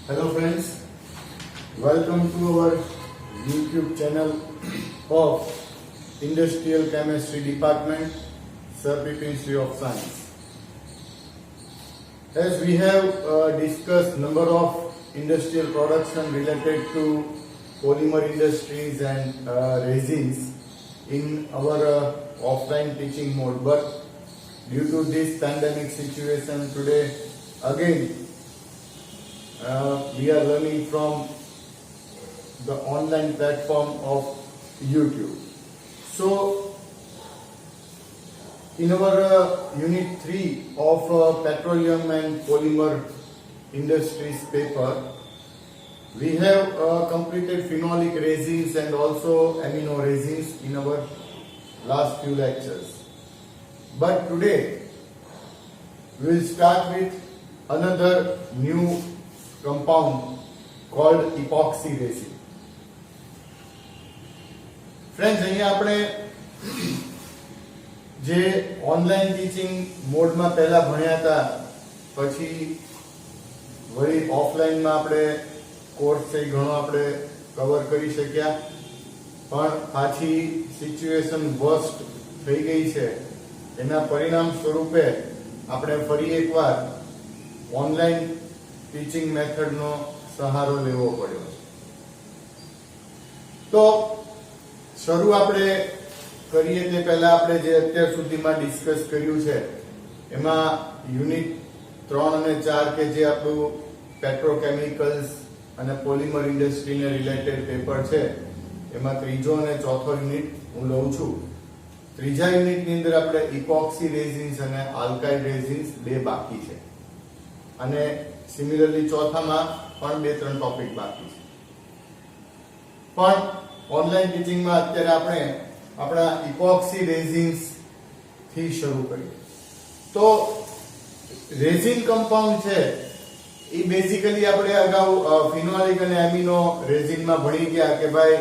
Hello friends, welcome to our YouTube channel of Industrial Chemistry Department, Sarbvir Institute of Science. As we have discussed number of industrial production related to polymer industries and resins in our offline teaching mode, but due to this pandemic situation today again we are learning from the online platform of YouTube. So in our unit 3 of petroleum and polymer industries paper, we have completed phenolic resins and also amino resins in our last few lectures. But today we will start with another new compound called epoxy resin. Friends, અહીંયા આપણે જે online teaching મોડમાં પહેલા ભણ્યા હતા, પછી વળી ઓફલાઈનમાં આપણે કોર્સ છે ઘણો આપણે કવર કરી શક્યા, પણ પાછી સિચ્યુએશન વર્સ્ટ થઈ ગઈ છે. એના પરિણામ સ્વરૂપે આપણે ફરી એકવાર ઓનલાઈન ટીચિંગ મેથડનો સહારો લેવો પડ્યો. તો શરૂ આપણે કરીએ તે પહેલા આપણે જે અત્યાર સુધીમાં ડિસ્કસ કર્યું છે એમાં યુનિટ 3 અને 4 કે જે આપણું પેટ્રોકેમિકલ્સ અને પોલિમર ઇન્ડસ્ટ્રીને રિલેટેડ પેપર છે એમાં ત્રીજો અને ચોથો યુનિટ હું લઉં છું. ત્રીજા યુનિટની અંદર આપણે ઇપોક્સી રેઝિન્સ અને આલ્કાઇલ રેઝિન્સ બે બાકી છે અને સિમિલરલી ચોથામાં પણ 2-3 ટોપિક બાકી છે. પણ ઓનલાઈન ટીચિંગમાં અત્યારે આપણે આપણા ઇપોક્સી રેઝિન્સ થી શરૂ કરીએ. તો રેઝિન કમ્પાઉન્ડ છે એ બેઝિકલી આપણે અગાઉ ફિનોલિક અને એમિનો રેઝિનમાં ભણી ગયા કે ભાઈ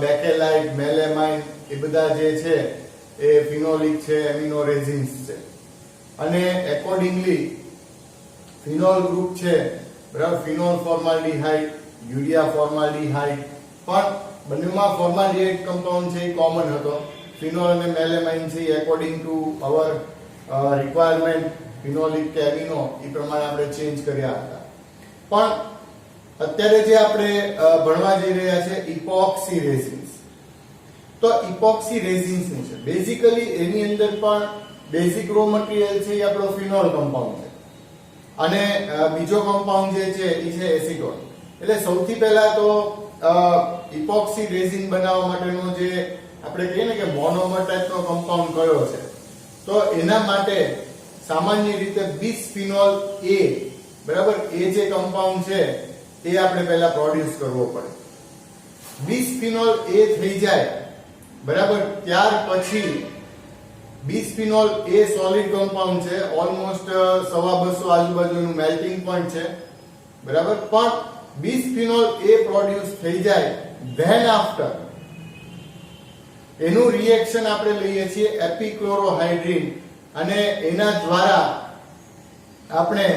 બેકેલાઇટ, મેલેમાઇન એ બધા જે છે એ ફિનોલિક છે, એમિનો રેઝિન્સ છે. અને એકોર્ડિંગલી ફિનોલ ગ્રુપ છે, બરાબર, ફિનોલ ફોર્માલ્ડિહાઇડ, યુરિયા ફોર્માલ્ડિહાઇડ, પણ બંનેમાં ફોર્માલ્ડિહાઇડ કમ્પાઉન્ડ છે એ કોમન હતો. ફિનોલ અને મેલેમાઇન છે એકોર્ડિંગ ટુ અવર રિક્વાયરમેન્ટ ફિનોલિક કે એમિનો એ પ્રમાણે આપણે ચેન્જ કર્યા હતા. પણ અત્યારે જે આપણે ભણવા જઈ રહ્યા છે ઇપોક્સી રેઝિન્સ. તો ઇપોક્સી રેઝિન શું છે? બેઝિકલી એની અંદર પણ બેઝિક રો મટીરીયલ છે એ આપણો ફિનોલ કમ્પાઉન્ડ છે અને બીજો કમ્પાઉન્ડ જે છે એ છે એસિટોન. એટલે સૌથી પહેલા તો ઇપોક્સી રેઝિન બનાવવા માટેનો જે આપણે કહીએ ને કે મોનોમર ટાઈપનો કમ્પાઉન્ડ કયો છે, તો એના માટે સામાન્ય રીતે બિસ્ફિનોલ એ, બરાબર, એ જે કમ્પાઉન્ડ છે એ આપણે પહેલા પ્રોડ્યુસ કરવો પડે. બિસ્ફિનોલ એ થઈ જાય, બરાબર, ત્યાર પછી બિસ્ફિનોલ એ સોલિડ કમ્પાઉન્ડ છે, ઓલમોસ્ટ 250 આજુબાજુનું મેલ્ટિંગ પોઈન્ટ છે, બરાબર. પણ બિસ્ફિનોલ એ પ્રોડ્યુસ થઈ જાય, ધેન આફ્ટર એનું રિએક્શન આપણે લઈએ છીએ એપિક્લોરોહાઇડ્રિન અને એના દ્વારા આપણે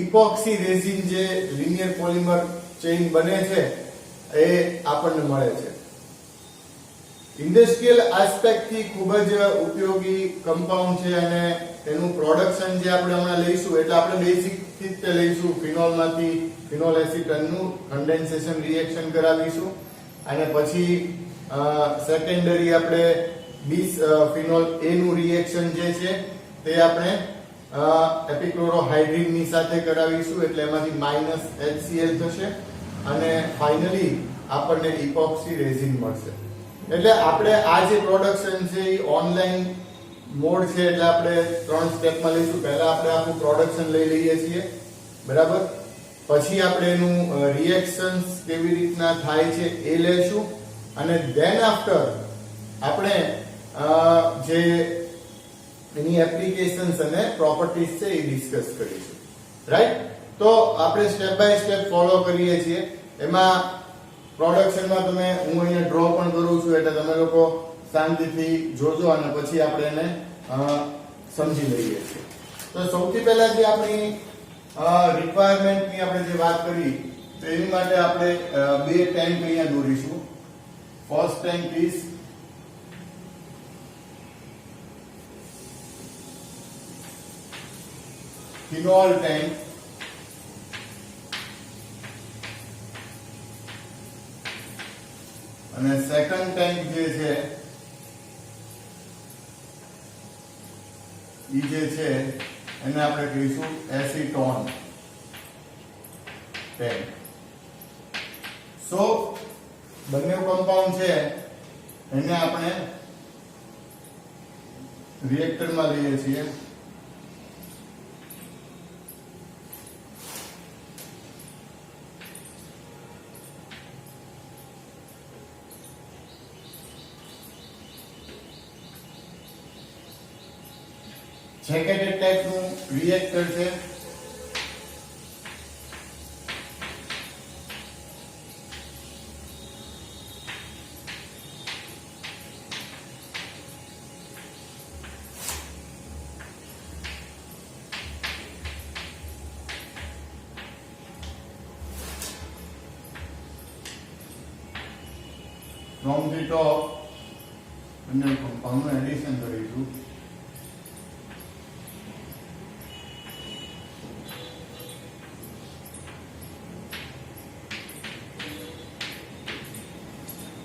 ઇપોક્સી રેઝિન જે લિનિયર પોલિમર ચેઇન બને છે એ આપણને મળે છે. ઇન્ડસ્ટ્રીયલ એસ્પેક્ટ થી ખૂબ જ ઉપયોગી કમ્પાઉન્ડ છે અને એનું પ્રોડક્શન જે આપણે હમણાં લઈશું એટલે આપણે બેઝિક થી જ લઈશું. ફિનોલમાંથી ફિનોલ એસિટનનું કન્ડેન્સેશન રિએક્શન કરાવીશું અને પછી સેકન્ડરી આપણે બિસ્ફિનોલ એ નું રિએક્શન જે છે તે આપણે એપિક્લોરોહાઇડ્રિન ની સાથે કરાવીશું એટલે એમાંથી -HCl થશે અને ફાઇનલી આપણને ઇપોક્સી રેઝિન મળશે. એટલે આપણે આ જે પ્રોડક્શન છે એ ઓનલાઈન મોડ છે એટલે આપણે 3 સ્ટેપમાં લઈશું. પહેલા આપણે આખું પ્રોડક્શન લઈ લઈએ છીએ, બરાબર, પછી આપણે એનું રિએક્શન્સ કેવી રીતના થાય છે એ લેશું અને ધેન આફ્ટર આપણે જે એની એપ્લિકેશન્સ અને પ્રોપર્ટીઝ છે એ ડિસ્કસ કરીશું, રાઈટ. તો આપણે સ્ટેપ બાય સ્ટેપ ફોલો કરીએ છીએ. એમાં પ્રોડક્શનમાં તમે હું અહીંયા ડ્રો પણ કરું છું એટલે તમે લોકો શાંતિથી જોજો અને પછી આપણે એને સમજી લઈએ છીએ. તો સૌથી પહેલા જે આપણી રિક્વાયરમેન્ટની આપણે જે વાત કરી તો એની માટે આપણે બે ટેન્ક અહીંયા દોરીશું. First tank is phenol tank અને સેકન્ડ ટેન્ક જે છે ઈ જે છે એને આપણે કહીશું એસીટોન ટેન્ક. સો બંને કમ્પાઉન્ડ છે એને આપણે રિએક્ટરમાં લઈએ છીએ. જેકેટેડ ટાઈપનું રિએક્ટર છે. From the top અને કમ્પાઉન્ડનું એડિશન કરીશું.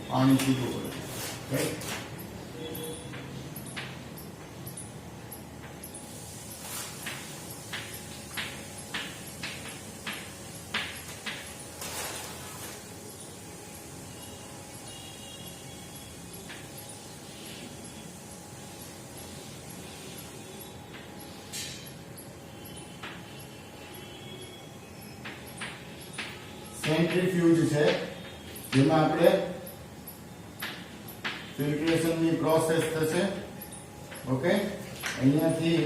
પાણી છૂટું પડે. રાઈટ. સેન્ટ્રીફ્યુજ છે જેમાં આપણે ફિલ્ટ્રેશનની પ્રોસેસ થશે. ઓકે, અહીંયાથી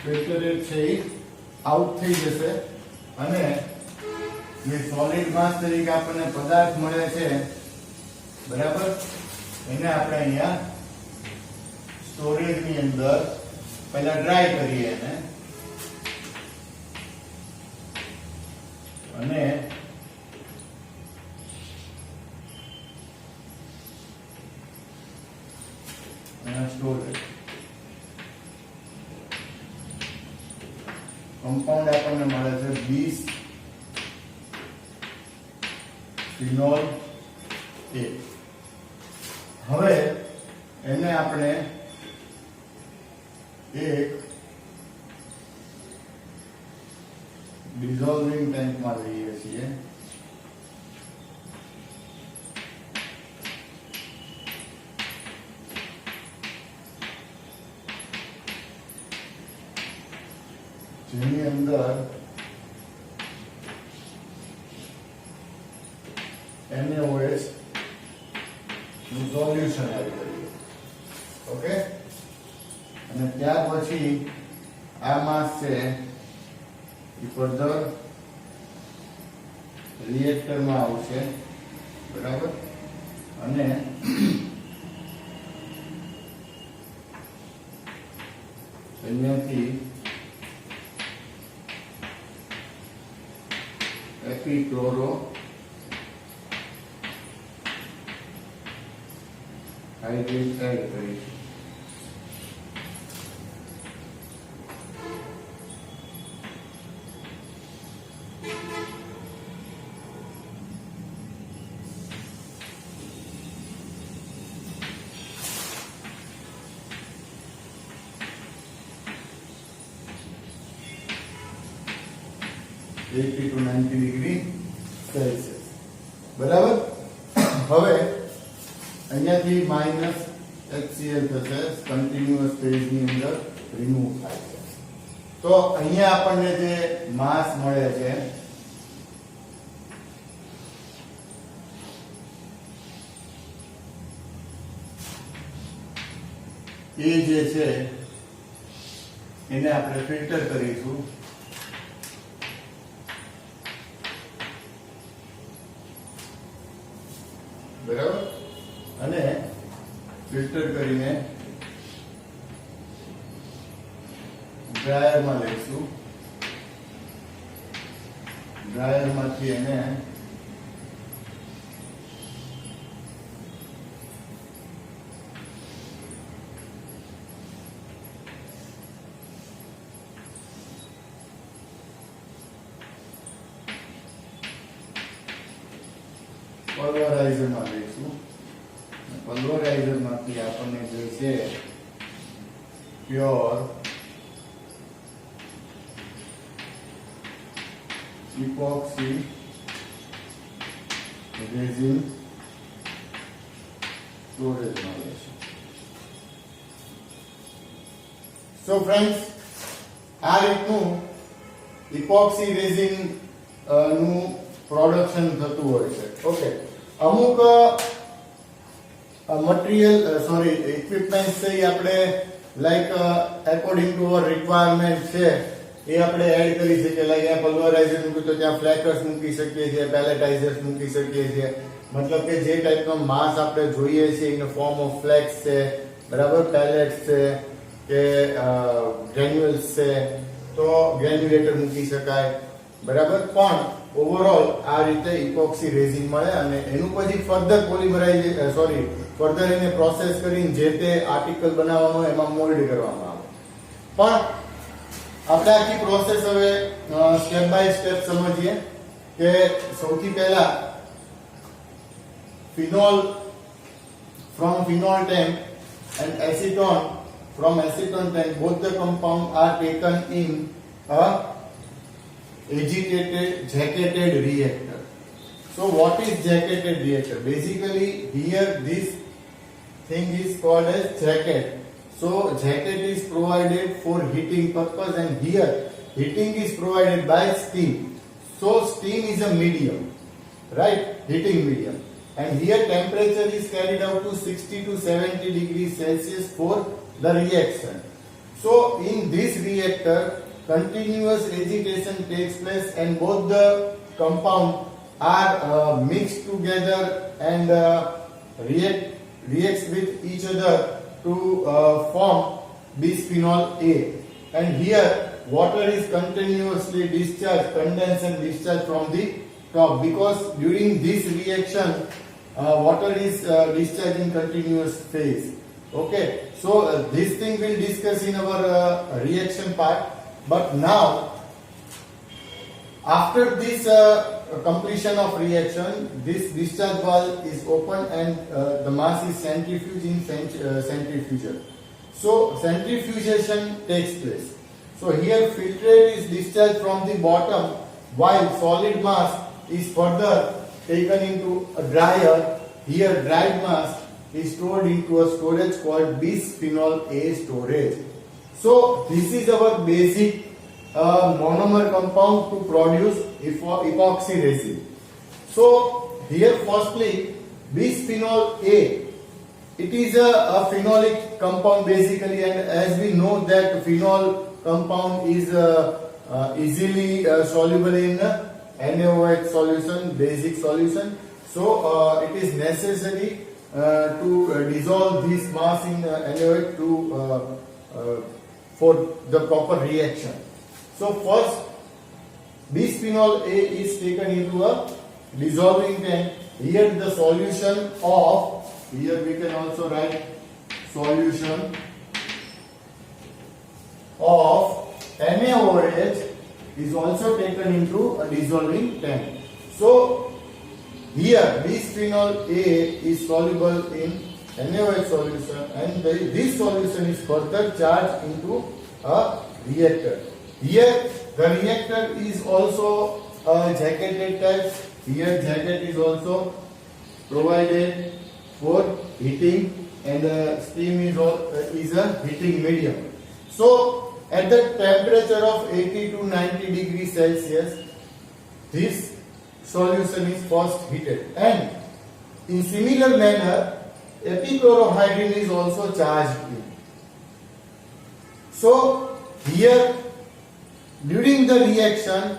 ફિલ્ટરેટ છે એ આઉટ થઈ જશે અને જે સોલિડ માસ તરીકે આપણને પદાર્થ મળે છે, બરાબર, એને આપણે અહીંયા સ્ટોરેજની અંદર પહેલા ડ્રાય કરીએ એને અને સ્ટોરેજ કમ્પાઉન્ડ આપણને મળે છે 20 ફિનોલ A. હવે એને આપણે એક ડિઝોલ્વિંગ ટેન્કમાં લઈએ છીએ. જેની અંદર NaOH નું સોલ્યુશન એડ કરીએ. ઓકે, અને ત્યાર પછી આ માસ છે એ ફર્ધર રિએક્ટરમાં આવશે, બરાબર, અને અહીંયાથી એપિક્લોરો હાઇડ્રેટ એડ કરીશું. to 90 ડિગ્રી સેલ્સિયસ, બરાબર. હવે અહીંયાથી માઇનસ HCl થશે, કન્ટિન્યુઅસ ફેઝની અંદર રિમૂવ થાય છે. તો અહીંયા આપણને જે માસ મળે છે એ જે છે એને આપણે ફિલ્ટર કરીશું. બરાબર, અને ફિલ્ટર કરીને ડ્રાયરમાં લઈશું. ડ્રાયરમાંથી એને પલ્વરાઇઝરમાં લઈશું. પલ્વરાઇઝરમાંથી આપણને જોઈશે pure epoxy resin storage knowledge. So friends, આ રીતનું epoxy resin નું પ્રોડક્શન થતું હોય છે. ઓકે, અમુક મટીરિયલ ઇક્વિપમેન્ટ છે એ આપણે like according to our requirement છે એ આપણે એડ કરી શકીએ. લાઈક અહીંયા પલ્વરાઇઝર મૂક્યું તો ત્યાં ફ્લેકર્સ મૂકી શકીએ છીએ, પેલેટાઇઝર્સ મૂકી શકીએ છીએ. મતલબ કે જે ટાઈપનો માસ આપણે જોઈએ છે ઇન ફોર્મ ઓફ ફ્લેક્સ છે, બરાબર, પેલેટ્સ છે કે ગ્રેન્યુલ્સ છે, તો ગ્રેન્યુલેટર મૂકી શકાય, બરાબર. પણ ઓવરઓલ આ રીતે ઇપોક્સી રેઝિન મળે અને એનું પછી ફર્ધર ફર્ધર એને પ્રોસેસ કરીને જે તે આર્ટિકલ બનાવવાનો એમાં મોલ્ડ કરવામાં આવે. પણ આપણે આખી પ્રોસેસ હવે સ્ટેપ બાય સ્ટેપ સમજીએ કે સૌથી પહેલા phenol from phenol tank and acetone from acetone tank, both the compound are taken in a jacketed reactor. So what is jacketed reactor? Basically here this thing is called as jacket. So jacket is provided for heating purpose and here heating is provided by steam. So steam is a medium, right? Heating medium. And here temperature is carried out to 60 to 70 degrees Celsius for the reaction. So in this reactor continuous agitation takes place and both the compound are mixed together and reacts with each other to form bisphenol A. And here water is continuously discharged, condensed and discharged from the top, because during this reaction water is discharged in continuous phase. Okay, so this thing we'll discuss in our reaction part. But now after this completion of reaction, this discharge valve is open and the mass is centrifuged in centrifugal. So centrifugation takes place. So here filtrate is discharged from the bottom while solid mass is further taken into a dryer. Here dried mass is stored into a storage called bisphenol A storage. So this is our basic monomer compound to produce epoxy resin. So here firstly bisphenol A, it is a phenolic compound basically, and as we know that phenol compound is easily soluble in NaOH solution, basic solution. So it is necessary to dissolve this mass in NaOH to for the proper reaction. So first bisphenol A is taken into a dissolving tank. Here the solution of, here we can also write solution of NaOH is also taken into a dissolving tank. So here bisphenol A is soluble in NaOH solution and this solution is further charged into a reactor. Here the reactor is also a jacketed type. Here jacket is also provided for heating and steam is a heating medium. So at the temperature of 80 to 90 degrees Celsius, this solution is first heated, and in similar manner epichlorohydrin is also charged in. So here during the reaction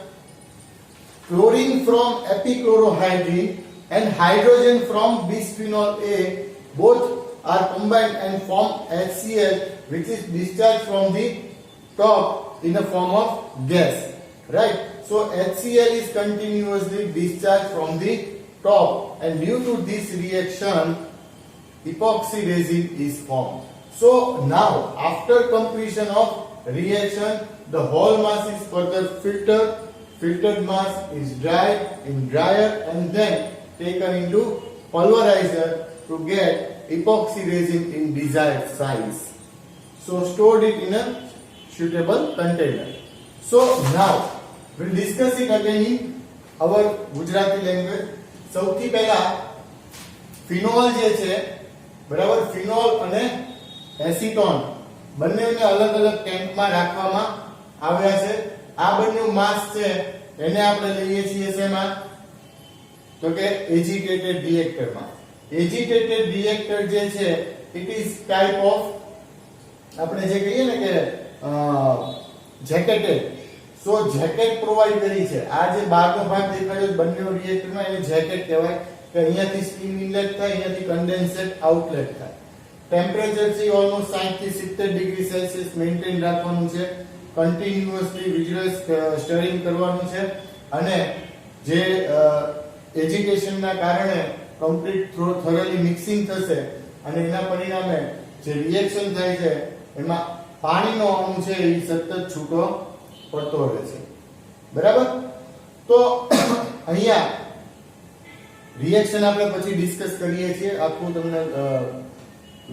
chlorine from epichlorohydrin and hydrogen from bisphenol A both are combined and form HCl, which is discharged from the top in a form of gas, right? So HCl is continuously discharged from the top, and due to this reaction epoxy resin is formed. So now after completion of reaction, the whole mass is further filtered mass is dried in dryer and then taken into pulverizer to get epoxy resin in desired size. So stored it in a suitable container. So now we'll discuss it again in our Gujarati language. સૌથી પહેલા phenol જે છે, બરાબર, phenol અને acetone બંનેને અલગ અલગ ટેન્કમાં રાખવામાં આવ્યા છે. આ બંને માસ છે એને આપણે લઈએ છીએ શેમાં? તો કે એજિટેટેડ રિએક્ટરમાં. એજિટેટેડ રિએક્ટર જે છે ઇટ ઇઝ ટાઈપ ઓફ, આપણે જે કહીએ ને કે જેકેટેડ. સો જેકેટ પ્રોવાઈડ કરી છે. આ જે બહારનો ભાગ દેખાયો બંને રિએક્ટરમાં એને જેકેટ કહેવાય કે અહીંયાથી સ્ટીમ ઇનલેટ થાય, અહીંયાથી કન્ડેન્સેટ આઉટલેટ થાય. ટેમ્પરેચર છે ઓલમોસ્ટ 60 થી 70 ડિગ્રી સેલ્સિયસ મેન્ટેન રાખવાનું છે. કન્ટિન્યુઅસલી વિજ્યુઅસ સ્ટરિંગ કરવાનું છે અને જે એજિટેશનના કારણે કમ્પ્લીટ થોરલી મિક્સિંગ થશે અને એના પરિણામે જે રિએક્શન થાય છે એમાં પાણીનો અણુ છે એ સતત છૂટો પડતો રહે છે, બરાબર. તો અહીંયા રિએક્શન આપણે પછી ડિસ્કસ કરીએ છીએ, આખું તમને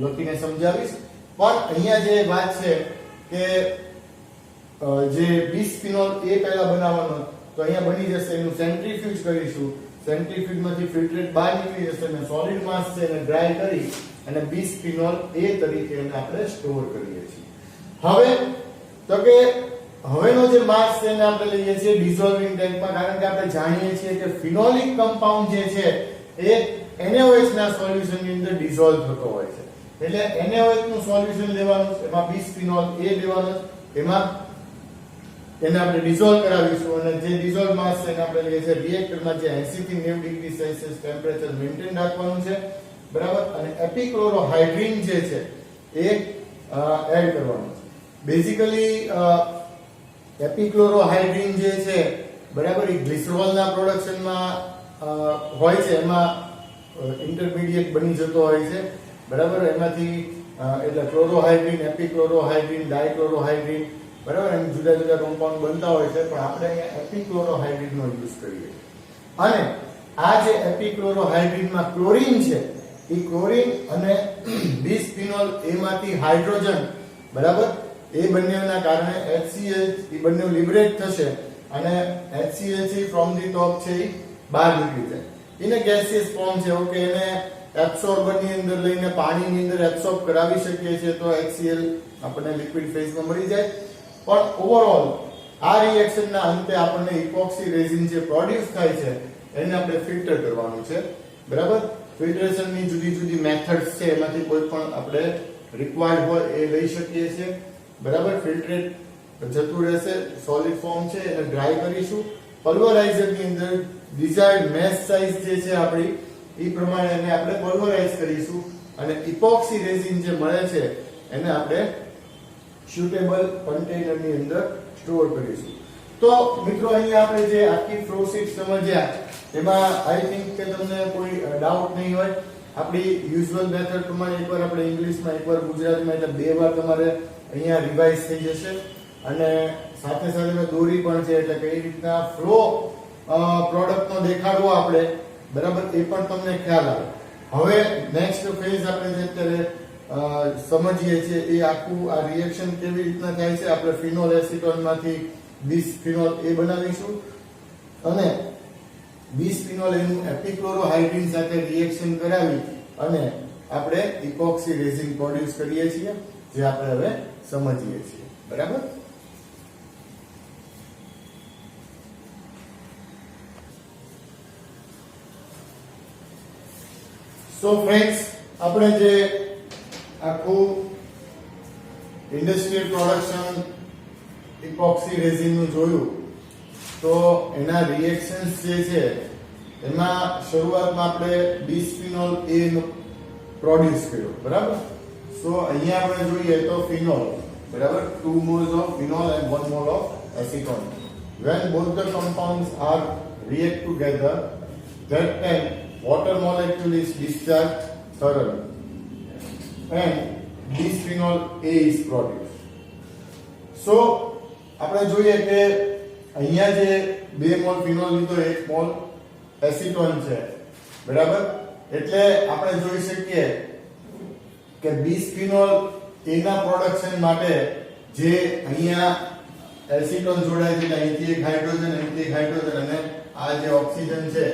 લખીને સમજાવીશ. પણ અહીંયા જે વાત છે કે જે બિસ્ફિનોલ એ પહેલા બનાવવાનો, તો અહીંયા બની જશે, એનું સેન્ટ્રીફ્યુજ કરીશું. સેન્ટ્રીફ્યુજમાંથી ફિલ્ટ્રેટ બહાર નીકળી જશે અને સોલિડ માસ છે એને ડ્રાય કરી અને બિસ્ફિનોલ એ તરીકે એને આપણે સ્ટોર કરીએ છીએ. હવે તો કે હવેનો જે માસ છે એને આપણે લઈએ છીએ ડિઝોલ્વિંગ ટેન્કમાં, કારણ કે આપણે જાણીએ છીએ કે ફિનોલિક કમ્પાઉન્ડ જે છે એ NaOH ના સોલ્યુશનની અંદર ડિઝોલ્વ થતો હોય છે. એટલે NaOH નું સોલ્યુશન લેવાનું, એમાં બિસ્ફિનોલ એ લેવાનું, એમાં એને આપણે ડિઝોલ્વ કરાવીશું અને જે ડિઝોલ્વ માસ છે એને આપણે લઈએ છીએ રિએક્ટરમાં જે 80 થી 90 ડિગ્રી સેલ્સિયસ ટેમ્પરેચર મેન્ટેન રાખવાનું છે, બરાબર. અને એપિક્લોરોહાઇડ્રીન જે છે એ એડ કરવાનું છે. બેઝિકલી એપિક્લોરોહાઇડ્રીન જે છે, બરાબર, એ ગ્લિસરોલના પ્રોડક્શનમાં હોય છે, એમાં ઇન્ટરમીડિયેટ બની જતો હોય છે, બરાબર. એમાંથી એટલે ક્લોરોહાઇડ્રીન, એપિક્લોરોહાઇડ્રીન, ડાયક્લોરોહાઇડ્રીન, બરાબર, એમ જુદા જુદા કમ્પાઉન્ડ બનતા હોય છે, પણ આપણે અહીંયા એપિક્લોરોહાઇડ્રીન નો યુઝ કરીએ. અને આ જે એપિક્લોરોહાઇડ્રીનમાં ક્લોરીન છે, એ ક્લોરીન અને બિસ્ફિનોલ એમાંથી હાઇડ્રોજન, બરાબર, એ બંનેના કારણે HCl એ બંને લિબરેટ થશે અને HCl છે ફ્રોમ ધી ટોપ છે એ બહાર નીકળી જાય. એને ગેસિયસ ફોર્મ છે, ઓકે, એને એબ્સોર્બર ની અંદર લઈને પાણીની અંદર એબ્સોર્બ કરાવી શકીએ છીએ તો HCl આપણને લિક્વિડ ફેઝમાં મળી જાય. પણ ઓવરઓલ આ રિએક્શનના અંતે આપણને ઇપોક્સી રેઝિન જે પ્રોડ્યુસ થાય છે એને આપણે ફિલ્ટર કરવાનું છે, બરાબર. ફિલ્ટરેશનની જુદી જુદી મેથડ્સ છે, એમાંથી કોઈ પણ આપણે રિક્વાયર્ડ હોય એ લઈ શકીએ છીએ, બરાબર. ફિલ્ટરેટ જતું રહેશે, સોલિડ ફોર્મ છે એને ડ્રાય કરીશું, પલ્વરાઇઝરની અંદર ડિઝાયર્ડ મેશ સાઇઝ જે છે આપણી એ પ્રમાણે એને આપણે પલ્વરાઇઝ કરીશું અને ઇપોક્સી રેઝિન જે મળે છે એને આપણે સુટેબલ કન્ટેનરની અંદર સ્ટોર કરીશું. તો મિત્રો અહીંયા આપણે જે આખી પ્રોસેસ સમજ્યા એમાં આઈ થિંક કે તમને કોઈ ડાઉટ નહીં હોય. આપણી યુઝ્યુઅલ મેથડ પ્રમાણે એકવાર આપણે ઇંગ્લિશમાં, એકવાર ગુજરાતીમાં, એટલે બે વાર તમારે અહીંયા રિવાઇઝ થઈ જશે અને સાથે સાથે દોરી પણ છે, એટલે કઈ રીતના ફ્લો પ્રોડક્ટનો દેખાડવો આપણે, બરાબર, એ પણ તમને ખ્યાલ આવે. હવે નેક્સ્ટ ફેઝ આપણે જે અત્યારે સમજીએ છીએ એ આખું આ રિએક્શન કેવી રીતના થાય છે. આપણે ફિનોલ એસિટોનમાંથી બિસ્ફિનોલ એ બનાવીશું અને બિસ્ફિનોલ એનું એપિક્લોરોહાઇડ્રીન સાથે રિએક્શન કરાવી અને આપણે ઇપોક્સી રેઝિન પ્રોડ્યુસ કરીએ છીએ, જે આપણે હવે સમજીએ છીએ, બરાબર. સો ફ્રેન્ડ્સ, આપણે જે આખું ઇન્ડસ્ટ્રીયલ પ્રોડક્શન ઇપોક્સી રેઝિન નું જોયું, તો એના રિએક્શન્સ જે છે એમાં શરૂઆતમાં આપણે બિસ્ફિનોલ એ નો પ્રોડ્યુસ કર્યો, બરાબર. સો અહીંયા આપણે જોઈએ તો ફિનોલ, બરાબર, 2 moles of phenol and 1 mole of acetone. When both the compounds are react together, that time water molecule is discharged thoroughly and bisphenol A is produced. So આપણે જોઈએ કે અહીંયા જે 2 મોલ ફિનોલ લીધો 1 મોલ એસિટોન છે, બરાબર, એટલે આપણે જોઈ શકીએ કે બિસ્ફિનોલ A ના પ્રોડક્શન માટે જે અહીંયા એસિટોન જોડાય છે, અહીંથી એક હાઇડ્રોજન અને આ જે ઓક્સિજન છે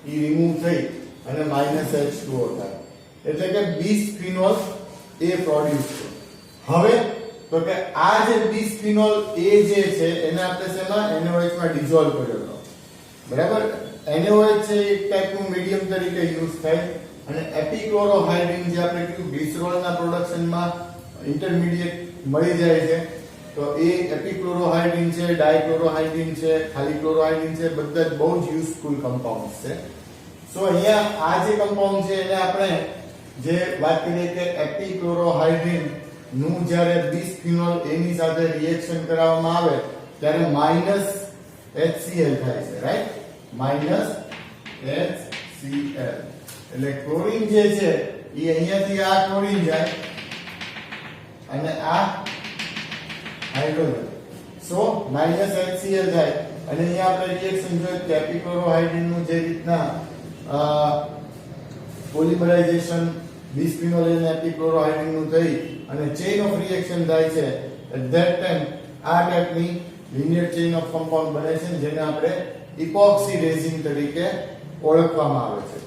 એ રિમૂવ થઈ અને -H2O થાય, એટલે કે બિસ્ફિનોલ A પ્રોડ્યુસ છે. હવે તો કે આ જે બિસ્ફિનોલ A જે છે એને આપણે શેમાં NaOH માં ડિઝોલ્વ કર્યો હતો, બરાબર. NaOH છે એક ટાઈપનું મીડિયમ તરીકે યુઝ થાય અને એપિક્લોરોહાઇડ્રિન જે આપણે કીધું ગ્લિસરોલના પ્રોડક્શનમાં ઇન્ટરમીડિયેટ મળી જાય છે, તો એ એપિક્લોરોહાઇડ્રિન છે, ડાયક્લોરોહાઇડ્રિન છે, ખાલી ક્લોરોહાઇડ્રિન છે, બધા જ બહુ જ યુઝફુલ કમ્પાઉન્ડ્સ છે. સો અહીંયા આ જે કમ્પાઉન્ડ છે એને આપણે જે વાત કરીએ કે એપિક્લોરોહાઇડ્રિન નું જ્યારે બિસ્ફિનોલ A ની સાથે રિએક્શન કરાવવામાં આવે ત્યારે -HCl થાય છે, રાઈટ, -HCl. એટલે ક્લોરીન જે છે એ અહીંયાથી આ ક્લોરીન જાય અને આ હાઇડ્રોજન, સો -HCl થાય અને અહીંયા આપણે રિએક્શન જોઈએ કે એપિક્લોરોહાઇડ્રિન નું જે રીતના પોલિમરાઇઝેશન બિસ્ફિનોલ A અને એપિક્લોરોહાઇડ્રિન નું થઈ અને ચેઇન ઓફ રિએક્શન થાય છે, એટ ધેટ ટાઈમ આ ટાઈપની લિનિયર ચેઇન ઓફ કમ્પાઉન્ડ બને છે જેને આપણે ઇપોક્સી રેઝિન તરીકે ઓળખવામાં આવે છે.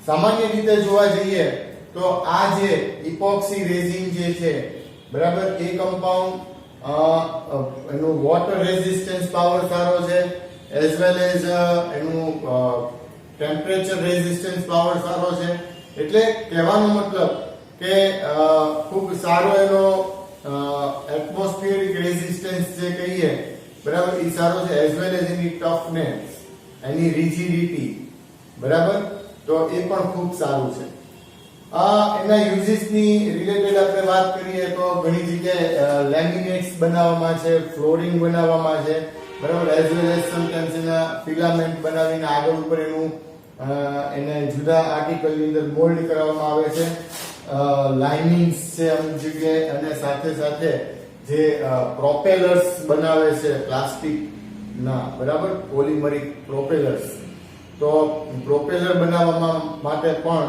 સામાન્ય રીતે જોવા જઈએ તો આ જે ઇપોક્સી રેઝિન જે છે, બરાબર, એ કમ્પાઉન્ડ એનું વોટર રેઝિસ્ટન્સ પાવર સારો છે, એઝ વેલ એઝ એનું ટેમ્પરેચર રેઝિસ્ટન્સ પાવર સારો છે. એટલે કહેવાનો મતલબ કે ખૂબ સારો એનો એટમોસ્ફિયરિક રેઝિસ્ટન્સ જે કહીએ, બરાબર, એ સારો છે, એઝ વેલ એઝ એની ટફનેસ, એની રિજિડિટી, બરાબર, તો એ પણ ખૂબ સારું છે. એના યુઝિસની રિલેટેડ આપણે વાત કરીએ તો ઘણી જગ્યાએ લેમિનેટ્સ બનાવવામાં છે, ફ્લોરિંગ બનાવવામાં છે, બરાબર, એઝ વેલ એઝ સમટાઈમ્સ એના ફિલામેન્ટ બનાવીને આગળ ઉપર એનું એને જુદા આર્ટિકલની અંદર મોલ્ડ કરવામાં આવે છે, લાઇનિંગ્સ છે અમુક જગ્યાએ, અને સાથે સાથે જે પ્રોપેલર્સ બનાવે છે પ્લાસ્ટિક ના, બરાબર, પોલિમરિક પ્રોપેલર્સ, તો પ્રોપેલર બનાવવા માટે પણ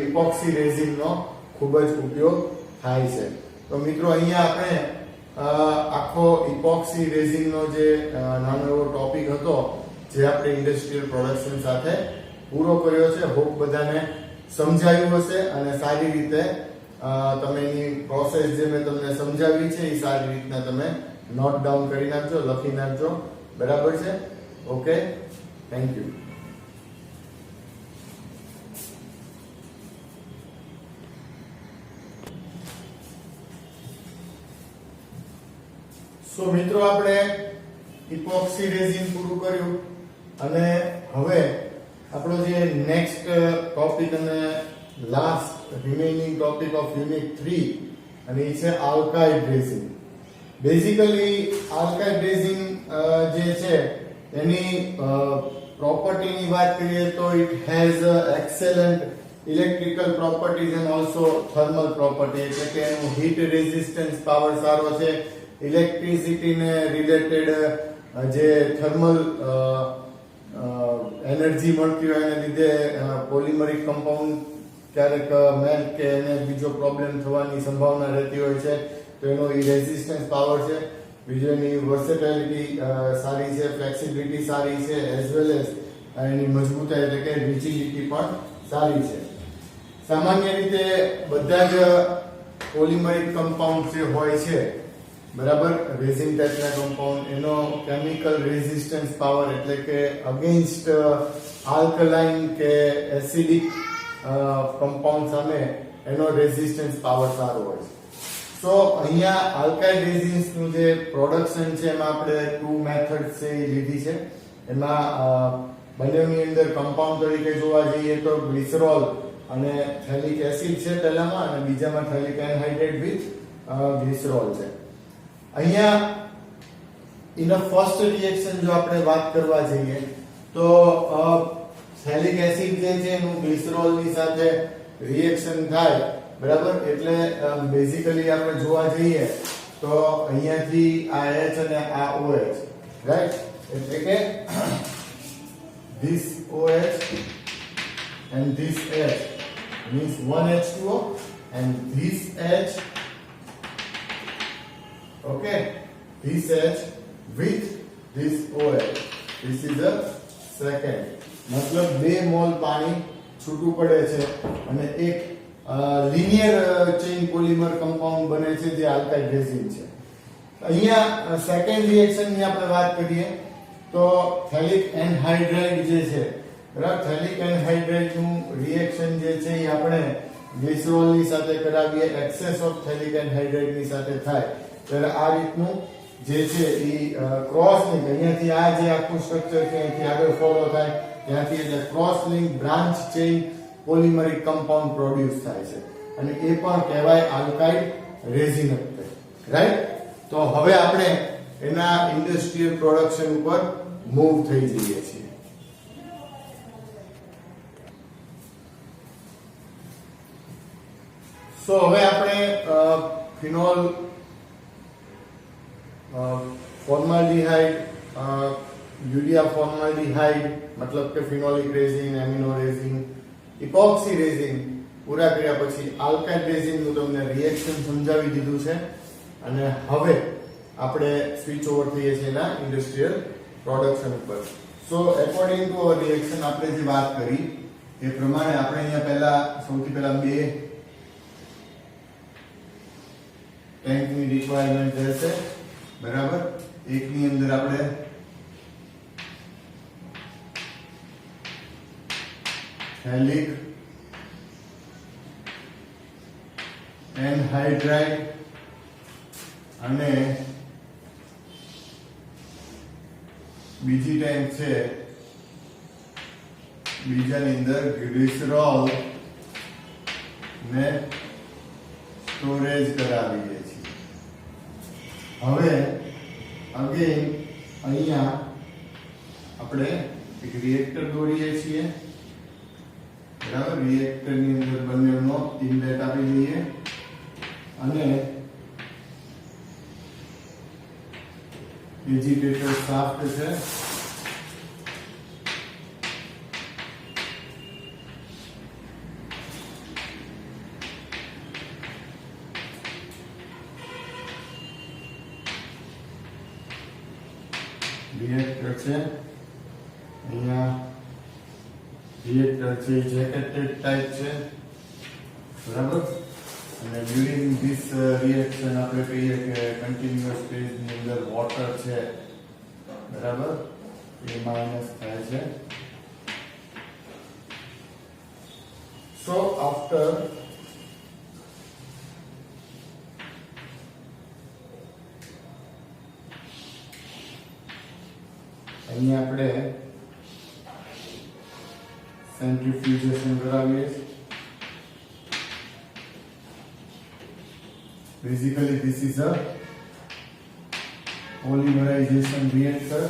ઇપોક્સી રેઝિન નો ખૂબ જ ઉપયોગ થાય છે. તો મિત્રો અહીંયા આપણે આખો ઇપોક્સી રેઝિન નો જે નાનો એવો ટોપિક હતો જે આપણે ઇન્ડસ્ટ્રીયલ પ્રોડક્શન સાથે પૂરો કર્યો છે. હોપ બધાને સમજાયું હશે અને સારી રીતે તમે એની પ્રોસેસ જે મેં તમને સમજાવી છે એ સારી રીતના તમે નોટ ડાઉન કરી નાખજો, લખી નાખજો, બરાબર છે. Okay, thank you. સો મિત્રો આપણે ઇપોક્સી રેઝિન પૂરું કર્યું અને હવે આપણો જે નેક્સ્ટ ટોપિક અને લાસ્ટ રિમેઇનિંગ ટોપિક ઓફ યુનિટ 3 અને એ છે આલ્કાઇડ રેઝિન. બેઝિકલી આલ્કાઇડ રેઝિન જે છે એની પ્રોપર્ટીની વાત કરીએ તો it has excellent electrical properties and also thermal property, એટલે કે એનું હીટ રેઝિસ્ટન્સ પાવર સારો છે, ઇલેક્ટ્રિસિટીને રિલેટેડ જે થર્મલ એનર્જી મળતી હોય એને લીધે પોલિમરિક કમ્પાઉન્ડ ક્યારેક મેલ્ટ કે એને બીજો પ્રોબ્લેમ થવાની સંભાવના રહેતી હોય છે, તો એનો રેઝિસ્ટન્સ પાવર છે. બીજો એની વર્સેટાઇલિટી સારી છે, ફ્લેક્સિબિલિટી સારી છે, એઝ વેલ એઝ એની મજબૂતાઈ એટલે કે રિજિડિટી પણ સારી છે. સામાન્ય રીતે બધા જ પોલિમરિક કમ્પાઉન્ડ જે હોય છે, બરાબર, રેઝિન ટાઈપના કમ્પાઉન્ડ, એનો કેમિકલ રેઝિસ્ટન્સ પાવર એટલે કે અગેન્સ્ટ આલ્કલાઇન કે એસિડિક કમ્પાઉન્ડ સામે એનો રેઝિસ્ટન્સ પાવર સારો હોય છે. સો અહીંયા આલ્કાઇલ રેઝિન્સ નું જે પ્રોડક્શન છે એમાં આપણે 2 મેથડ્સ છે એ લીધી છે. એમાં બંનેની અંદર કમ્પાઉન્ડ તરીકે જોવા જઈએ તો ગ્લિસરોલ અને થેલિક એસિડ છે પહેલામાં, અને બીજામાં થેલિક એનહાઇડ્રેટ વિથ ગ્લિસરોલ છે. અહીંયા ઇન અ ફર્સ્ટ રિએક્શન જો આપણે વાત કરવા જઈએ તો સેલિક એસિડ જે છે એનું ગ્લિસરોલની સાથે રિએક્શન થાય, બરાબર. એટલે બેઝિકલી આપણે જોવા જઈએ તો અહીંયાથી આ H અને આ OH, રાઈટ. એટલે કે this OH and this H means one H2O and this H, okay, this H with this OH, this is the second. મતલબ 2 મોલ પાણી છૂટું પડે છે અને એક લિનિયર ચેઇન પોલિમર કમ્પાઉન્ડ બને છે જે આલ્કાઇલ રેઝિન છે. અહીંયા સેકન્ડ રિએક્શન ની આપણે વાત કરીએ તો થેલિક એન્હાઇડ્રાઇડ જે છે, બરાબર. થેલિક એન્હાઇડ્રાઇડ નું રિએક્શન જે છે એ આપણે ગ્લિસરોલ ની સાથે કરાવીએ, એક્સેસ ઓફ થેલિક એન્હાઇડ્રાઇડ ની સાથે થાય ત્યારે આ રીતનું જે છે એ ક્રોસ લિંક, અહીંયાથી આ જે આખું સ્ટ્રક્ચર છે અહીંથી આગળ ફોલો થાય ત્યાંથી એટલે cross link branch chain polymeric compound produce થાય છે અને એ પણ કહેવાય આલ્કાઇલ રેઝિન, રાઈટ. તો હવે આપણે એના ઇન્ડસ્ટ્રીયલ પ્રોડક્શન ઉપર મૂવ થઈ જઈએ છીએ. સો હવે આપણે ફિનોલ ફોર્માલ્ડિહાઇડ, યુરિયા ફોર્માલ્ડિહાઇડ મતલબ કે phenolic resin, amino resin, epoxy resin પૂરા કર્યા પછી આલ્કાઇલ રેઝિન નું તમને રિએક્શન સમજાવી દીધું છે અને હવે આપણે સ્વિચ ઓવર થઈએ છીએ એના ઇન્ડસ્ટ્રીયલ પ્રોડક્શન ઉપર. સો એકોર્ડિંગ ટુ અવર રિએક્શન આપણે જે વાત કરી એ પ્રમાણે આપણે અહીંયા સૌથી પહેલા 2 ટેન્કની રિક્વાયરમેન્ટ રહેશે, બરાબર. એકની અંદર આપણે થેલિક એન્હાઇડ્રાઇડ અને બીજી ટેન્ક છે, બીજાની અંદર ગ્લિસરોલ ને સ્ટોરેજ કરાવીએ છીએ. હવે અગેન અહીંયા આપણે એક રિએક્ટર દોરીએ છીએ, બરાબર. રિએક્ટર ની અંદર બંનેનો ઇનલેટ આપી દઈએ અને એજિટેટર શાફ્ટ છે, રિએક્ટર છે, અહીંયા રિએક્ટર છે જેકેટેડ ટાઈપ છે, બરાબર. અને ડ્યુરિંગ ધીસ રિએક્શન આપણે કહીએ કે કન્ટિન્યુઅસ ફેઝ ની અંદર વોટર છે, બરાબર, એ માઇનસ થાય છે. સો આફ્ટર અહીંયા આપણે સેન્ટ્રીફ્યુગેશન કરાવીએ. Basically, this is a polymerization reactor.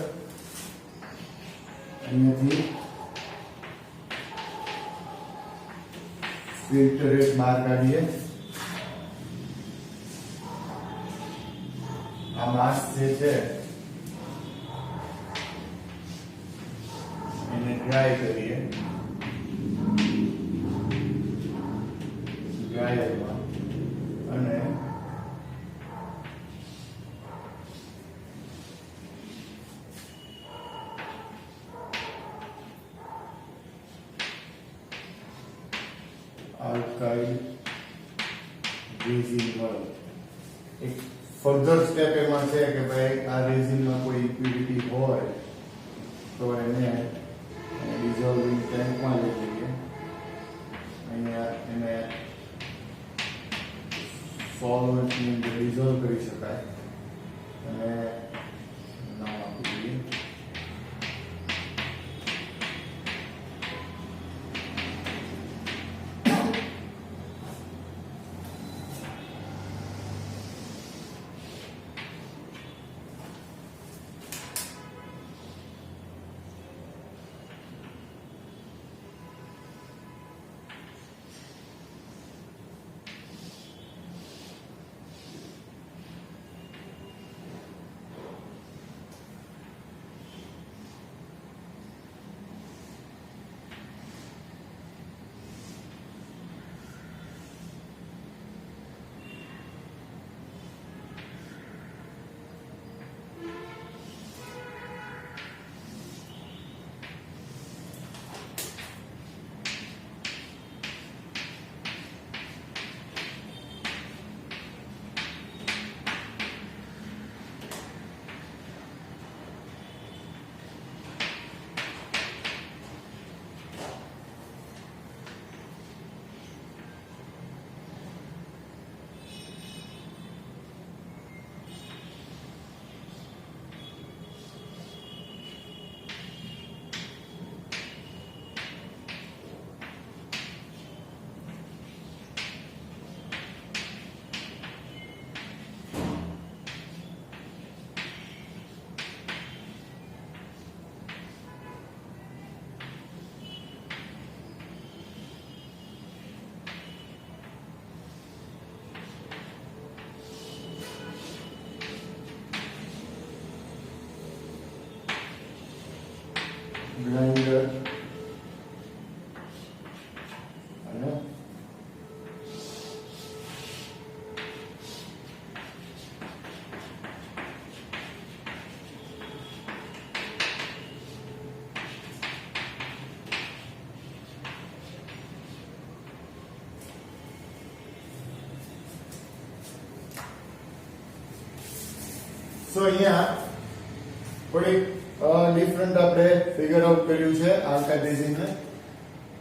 અહીંયાથી ફિલ્ટરેટ બહાર કાઢીએ. આ માસ જે છે એને ડ્રાય કરીએ. ડ્રાયરમાં અને આલ્કાઇલ રેઝિન વાળો એક ફર્ધર સ્ટેપ એમાં છે કે ભાઈ આ રેઝિનમાં કોઈ ઇમ્પ્યુરિટી હોય તો એને ડિઝોલ્વિંગ ટેન્કમાં લઈ લઈએ. અહીંયા એને સોલ્વન્ટની અંદર ડિઝોલ્વ કરી શકાય અને નામ આપી દઈએ. ગ્રાઇન્ડર અને સો અહીંયા થોડીક ડિફરન્ટ આપણે ફિગર આઉટ કર્યું છે આલ્કાઇલ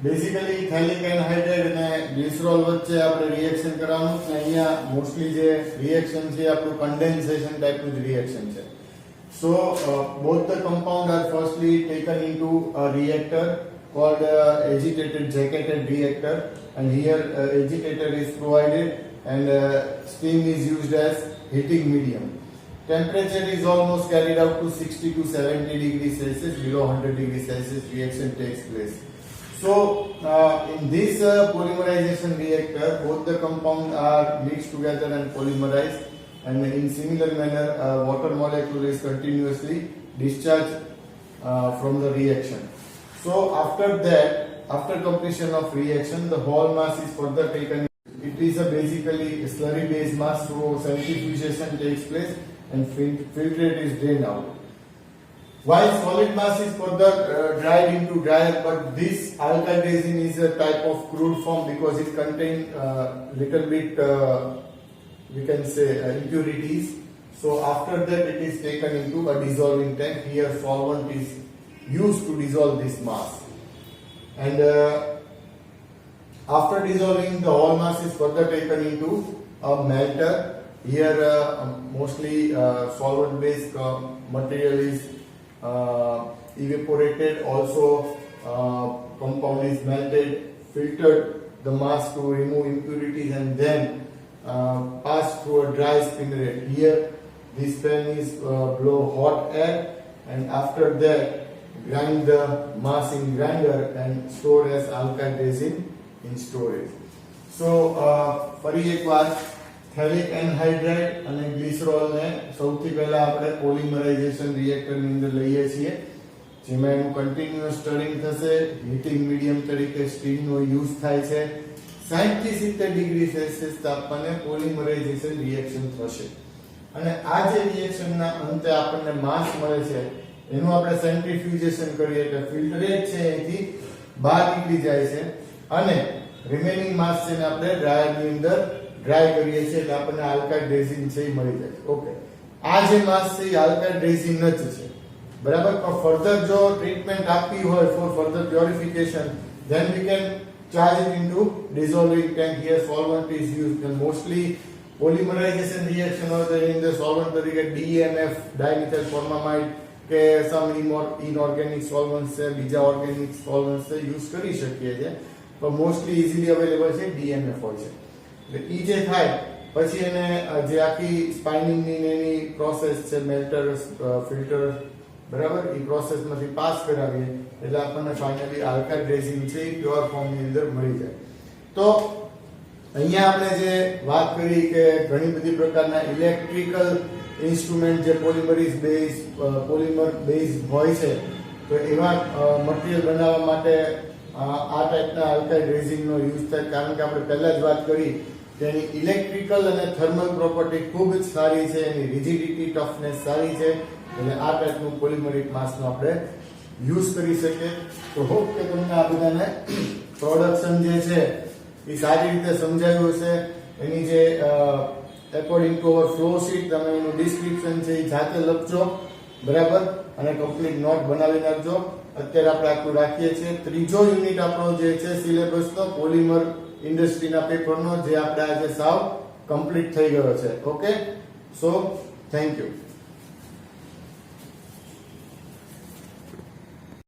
બેઝિકલી થેલિક એનહાઇડ્રાઇડ અને ગ્લિસરોલ વચ્ચે આપણે રિએક્શન કરવાનું છે. અહીંયા મોસ્ટલી જે રિએક્શન છે આપણું કન્ડેન્સેશન ટાઈપનું જ રિએક્શન છે. So both the compound are firstly taken into a reactor called agitated jacketed reactor, and here agitator is provided and steam is used as heating medium. Temperature is almost carried out to 60 to 70 degrees Celsius. Below 100 degrees Celsius reaction takes place. So in this polymerization reactor, both the compounds are mixed together and polymerized, and in similar manner water molecule is continuously discharged from the reaction. So after that, after completion of reaction, the whole mass is further taken. It is a basically slurry based mass, so centrifugation takes place and filtrate is drained out. While solid mass is further dried into dryer, but this alkyl resin is a type of crude form because it contains little bit we can say impurities. So after that it is taken into a dissolving tank. Here solvent is used to dissolve this mass, and after dissolving, the whole mass is further taken into a melter. Here mostly solvent based material is evaporated. Also compound is melted, filtered the mass to remove impurities, and then passed through a dry spinneret. Here this fan is blow hot air, and after that grind the mass in grinder and store as alkyl resin in storage. So ફરી એકવાર થેલિક anhydride અને glycerol ને સૌથી પહેલા આપણે polymerisation reactor ની અંદર લઈએ છીએ, જેમાં એનું કન્ટિન્યુઅસ સ્ટરિંગ થશે. હીટિંગ મીડિયમ તરીકે સ્ટીમ નો યુઝ થાય છે. 60 થી 70 ડિગ્રી સેલ્સિયસ તાપમાને પોલિમરાઇઝેશન રિએક્શન થશે, અને આ જે રિએક્શન ના અંતે આપણને માસ મળે છે એનું આપણે સેન્ટ્રીફ્યુગેશન કરીએ એટલે ફિલ્ટરેટ છે એથી બહાર નીકળી જાય છે, અને રિમેનિંગ માસ છે ને આપણે ડ્રાયર ની અંદર ડ્રાય કરીએ છીએ એટલે આપણને આલ્કાઇલ રેઝિન છે એ મળી જાય. ઓકે, આ જે માસ છે એ આલ્કાઇલ રેઝિન જ છે, બરાબર. પણ ફર્ધર જો ટ્રીટમેન્ટ આપવી હોય four further purification, then we can charge it into dissolving tank. Here solvent is used, and mostly polymerization reaction હોય તો એની અંદર solvent તરીકે DMF dimethyl formamide કે સમ ઇનઓર્ગેનિક સોલ્વન્ટ્સ છે, બીજા ઓર્ગેનિક સોલ્વન્ટ્સ છે યુઝ કરી શકીએ છીએ, પણ મોસ્ટલી ઇઝીલી અવેલેબલ છે DMF હોય છે. એટલે ઈ જે થાય પછી એને જે આખી સ્પાઇનિંગ ની એની પ્રોસેસ છે, મેલ્ટર ફિલ્ટર, બરાબર, એ પ્રોસેસમાંથી પાસ કરાવીએ એટલે આપણને ફાઇનલી આલ્કાઇલ રેઝિન છે એ પ્યોર ફોર્મની અંદર મળી જાય. તો અહીંયા આપણે જે વાત કરી કે ઘણી બધી પ્રકારના ઇલેક્ટ્રિકલ ઇન્સ્ટ્રુમેન્ટ જે પોલિમર બેઝ હોય છે, તો એવા મટીરિયલ બનાવવા માટે આ ટાઈપના આલ્કાઇલ રેઝિનનો યુઝ થાય, કારણ કે આપણે પહેલા જ વાત કરી કે એની ઇલેક્ટ્રિકલ અને થર્મલ પ્રોપર્ટી ખૂબ જ સારી છે, એની રિજિડિટી ટફનેસ સારી છે, એટલે આ ટાઈપનું પોલિમરિક માસનો આપણે યુઝ કરી શકીએ. તો હોપ કે તમને આ બધાને પ્રોડક્શન જે છે એ સારી રીતે સમજાયું હશે. એની જે according to our flow sheet તમે એનું ડિસ્ક્રિપ્શન છે એ જાતે લખજો, બરાબર, અને કમ્પ્લીટ નોટ બનાવી નાખજો. અત્યારે આપણે આટલું રાખીએ છીએ. ત્રીજો યુનિટ આપણો જે છે સિલેબસનો પોલિમર ઇન્ડસ્ટ્રીના પેપરનો, જે આપણે આજે સાવ કમ્પ્લીટ થઈ ગયો છે. Okay, so thank you.